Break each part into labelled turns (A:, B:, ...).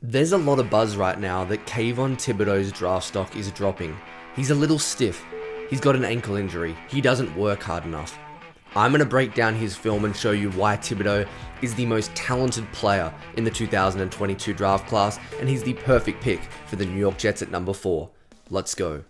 A: There's a lot of buzz right now that Kayvon Thibodeaux's draft stock is dropping. He's a little stiff. He's got an ankle injury. He doesn't work hard enough. I'm going to break down his film and show you why Thibodeaux is the most talented player in the 2022 draft class, and he's the perfect pick for the New York Jets at number 4. Let's go.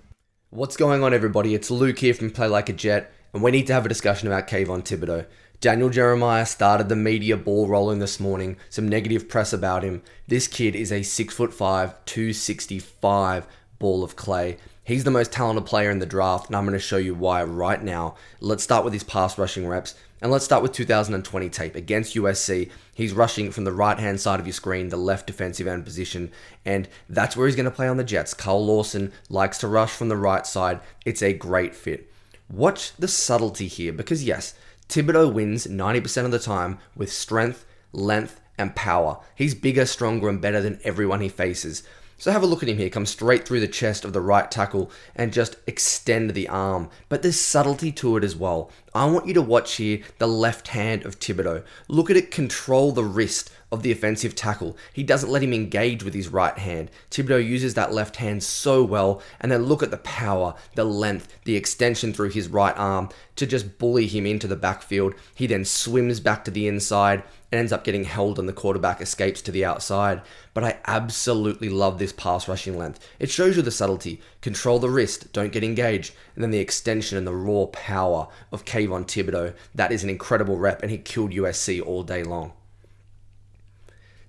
A: What's going on, everybody? It's Luke here from Play Like a Jet, and we need to have a discussion about Kayvon Thibodeaux. Daniel Jeremiah started the media ball rolling this morning, some negative press about him. This kid is a 6'5", 265 ball of clay. He's the most talented player in the draft, and I'm going to show you why right now. Let's start with his pass rushing reps, and let's start with 2020 tape. Against USC, he's rushing from the right-hand side of your screen, the left defensive end position, and that's where he's going to play on the Jets. Carl Lawson likes to rush from the right side. It's a great fit. Watch the subtlety here, because yes, Thibodeaux wins 90% of the time with strength, length, and power. He's bigger, stronger, and better than everyone he faces. So have a look at him here, come straight through the chest of the right tackle and just extend the arm. But there's subtlety to it as well. I want you to watch here the left hand of Thibodeaux. Look at it control the wrist of the offensive tackle. He doesn't let him engage with his right hand. Thibodeaux uses that left hand so well, and then look at the power, the length, the extension through his right arm to just bully him into the backfield. He then swims back to the inside and ends up getting held, and the quarterback escapes to the outside. But I absolutely love this pass rushing length. It shows you the subtlety. Control the wrist, don't get engaged, and then the extension and the raw power of Kayvon Thibodeaux. That is an incredible rep, and he killed USC all day long.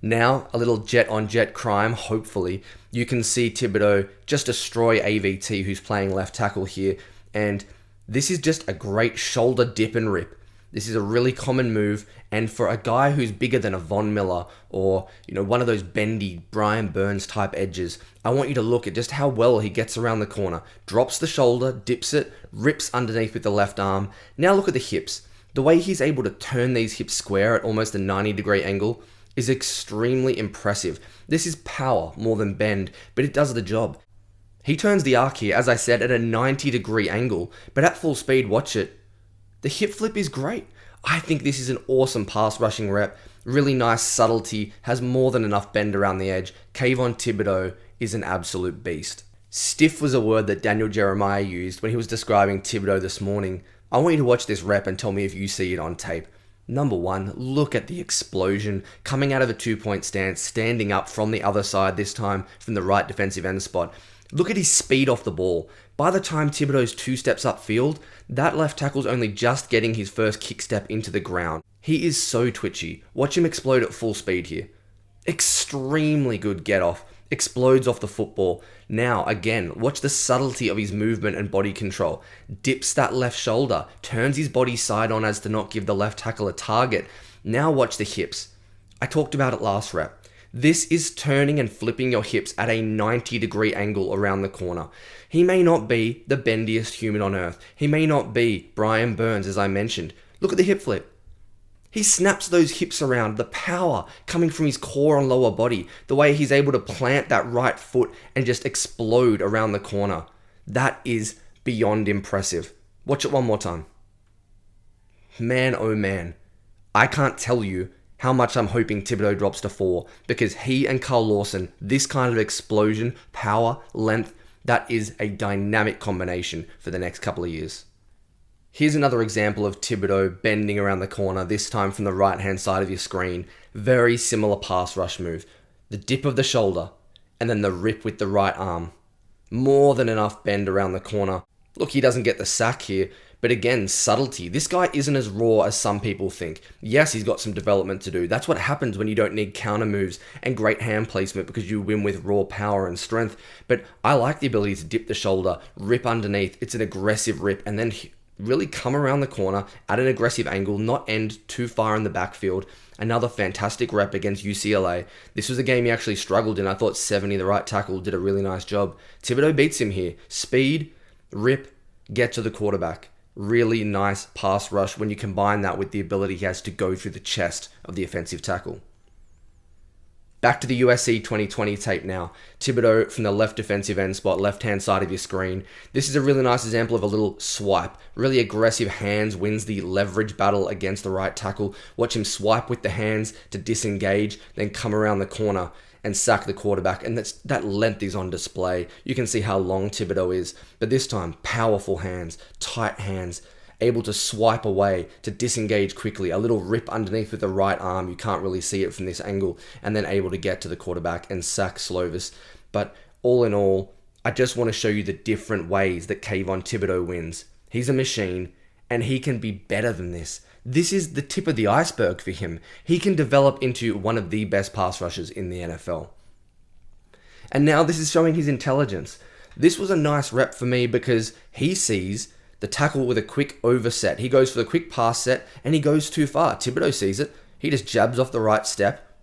A: Now, a little jet-on-jet crime, hopefully. You can see Thibodeaux just destroy AVT, who's playing left tackle here, and this is just a great shoulder dip and rip. This is a really common move, and for a guy who's bigger than a Von Miller or one of those bendy Brian Burns type edges, I want you to look at just how well he gets around the corner. Drops the shoulder, dips it, rips underneath with the left arm. Now look at the hips. The way he's able to turn these hips square at almost a 90-degree angle is extremely impressive. This is power more than bend, but it does the job. He turns the arc here, as I said, at a 90-degree angle, but at full speed, watch it. The hip flip is great. I think this is an awesome pass rushing rep. Really nice subtlety, has more than enough bend around the edge. Kayvon Thibodeaux is an absolute beast. Stiff was a word that Daniel Jeremiah used when he was describing Thibodeaux this morning. I want you to watch this rep and tell me if you see it on tape. Number one, look at the explosion coming out of a two-point stance, standing up from the other side, this time from the right defensive end spot. Look at his speed off the ball. By the time Thibodeaux's 2 steps upfield, that left tackle's only just getting his first kick step into the ground. He is so twitchy. Watch him explode at full speed here. Extremely good get off. Explodes off the football. Now, again, watch the subtlety of his movement and body control. Dips that left shoulder. Turns his body side on as to not give the left tackle a target. Now watch the hips. I talked about it last rep. This is turning and flipping your hips at a 90-degree angle around the corner. He may not be the bendiest human on earth. He may not be Brian Burns, as I mentioned. Look at the hip flip. He snaps those hips around, the power coming from his core and lower body, the way he's able to plant that right foot and just explode around the corner. That is beyond impressive. Watch it one more time. Man, oh man. I can't tell you how much I'm hoping Thibodeaux drops to 4, because he and Carl Lawson, this kind of explosion, power, length, that is a dynamic combination for the next couple of years. Here's another example of Thibodeaux bending around the corner, this time from the right-hand side of your screen. Very similar pass rush move. The dip of the shoulder, and then the rip with the right arm. More than enough bend around the corner. Look, he doesn't get the sack here, but again, subtlety. This guy isn't as raw as some people think. Yes, he's got some development to do. That's what happens when you don't need counter moves and great hand placement, because you win with raw power and strength. But I like the ability to dip the shoulder, rip underneath. It's an aggressive rip, and then really come around the corner at an aggressive angle, not end too far in the backfield. Another fantastic rep against UCLA. This was a game he actually struggled in. I thought 70, the right tackle, did a really nice job. Thibodeaux beats him here. Speed, rip, get to the quarterback. Really nice pass rush when you combine that with the ability he has to go through the chest of the offensive tackle. Back to the USC 2020 tape now. Thibodeaux from the left defensive end spot, left-hand side of your screen. This is a really nice example of a little swipe. Really aggressive hands, wins the leverage battle against the right tackle. Watch him swipe with the hands to disengage, then come around the corner. and sack the quarterback. And that length is on display. You can see how long Thibodeaux is. But this time, powerful hands, tight hands, able to swipe away, to disengage quickly, a little rip underneath with the right arm. You can't really see it from this angle. And then able to get to the quarterback and sack Slovis. But all in all, I just want to show you the different ways that Kayvon Thibodeaux wins. He's a machine, and he can be better than this. This is the tip of the iceberg for him. He can develop into one of the best pass rushers in the NFL. And now this is showing his intelligence. This was a nice rep for me because he sees the tackle with a quick overset. He goes for the quick pass set, and he goes too far. Thibodeaux sees it. He just jabs off the right step.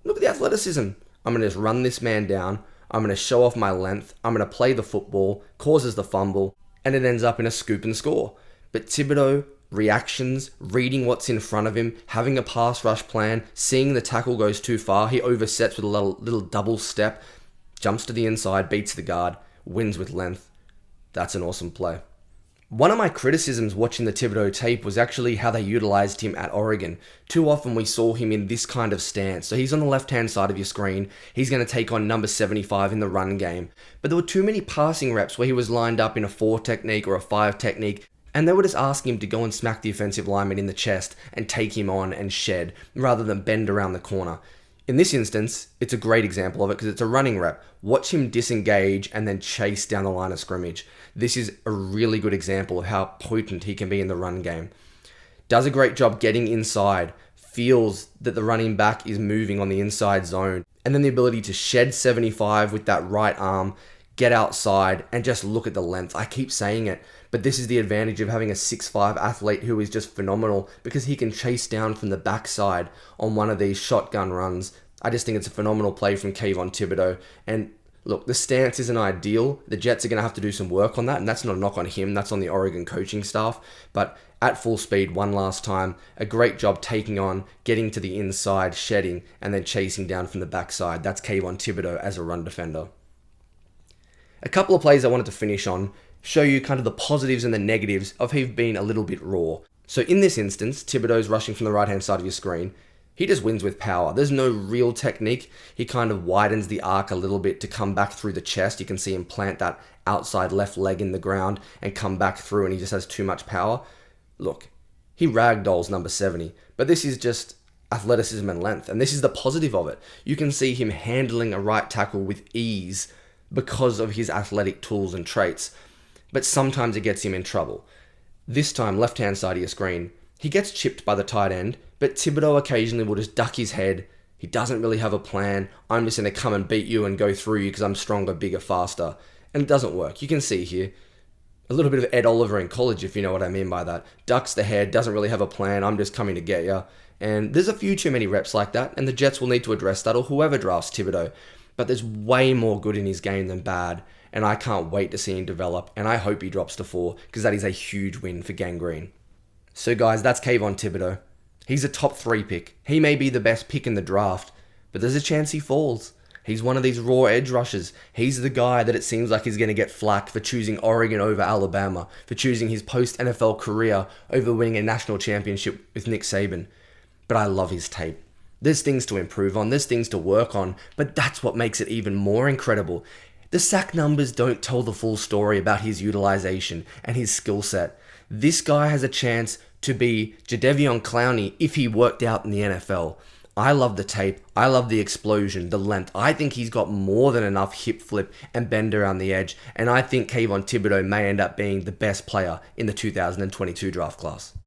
A: Look at the athleticism. I'm going to just run this man down. I'm going to show off my length. I'm going to play the football, causes the fumble, and it ends up in a scoop and score. But Thibodeaux, reactions, reading what's in front of him, having a pass rush plan, seeing the tackle goes too far, he oversets with a little double step, jumps to the inside, beats the guard, wins with length. That's an awesome play. One of my criticisms watching the Thibodeaux tape was actually how they utilized him at Oregon. Too often we saw him in this kind of stance. So he's on the left-hand side of your screen. He's going to take on number 75 in the run game. But there were too many passing reps where he was lined up in a 4 technique or a 5 technique, and they were just asking him to go and smack the offensive lineman in the chest and take him on and shed, rather than bend around the corner. In this instance, it's a great example of it because it's a running rep. Watch him disengage and then chase down the line of scrimmage. This is a really good example of how potent he can be in the run game. Does a great job getting inside, feels that the running back is moving on the inside zone, and then the ability to shed 75 with that right arm, get outside, and just look at the length. I keep saying it, but this is the advantage of having a 6'5" athlete who is just phenomenal because he can chase down from the backside on one of these shotgun runs. I just think it's a phenomenal play from Kayvon Thibodeaux. And look, the stance isn't ideal. The Jets are going to have to do some work on that, and that's not a knock on him. That's on the Oregon coaching staff. But at full speed, one last time, a great job taking on, getting to the inside, shedding, and then chasing down from the backside. That's Kayvon Thibodeaux as a run defender. A couple of plays I wanted to finish on show you kind of the positives and the negatives of him being a little bit raw. So in this instance, Thibodeaux's rushing from the right-hand side of your screen. He just wins with power. There's no real technique. He kind of widens the arc a little bit to come back through the chest. You can see him plant that outside left leg in the ground and come back through, and he just has too much power. Look, he ragdolls number 70, but this is just athleticism and length, and this is the positive of it. You can see him handling a right tackle with ease because of his athletic tools and traits, but sometimes it gets him in trouble. This time, left-hand side of your screen, he gets chipped by the tight end, but Thibodeaux occasionally will just duck his head. He doesn't really have a plan. I'm just going to come and beat you and go through you because I'm stronger, bigger, faster. And it doesn't work. You can see here a little bit of Ed Oliver in college, if you know what I mean by that. Ducks the head, doesn't really have a plan. I'm just coming to get you. And there's a few too many reps like that, and the Jets will need to address that, or whoever drafts Thibodeaux. But there's way more good in his game than bad, and I can't wait to see him develop, and I hope he drops to 4 because that is a huge win for Gang Green. So guys, that's Kayvon Thibodeaux. He's a top 3 pick. He may be the best pick in the draft, but there's a chance he falls. He's one of these raw edge rushers. He's the guy that it seems like he's going to get flack for choosing Oregon over Alabama, for choosing his post-NFL career over winning a national championship with Nick Saban. But I love his tape. There's things to improve on, there's things to work on, but that's what makes it even more incredible. The sack numbers don't tell the full story about his utilization and his skill set. This guy has a chance to be Jadeveon Clowney if he worked out in the NFL. I love the tape. I love the explosion, the length. I think he's got more than enough hip flip and bend around the edge, and I think Kayvon Thibodeaux may end up being the best player in the 2022 draft class.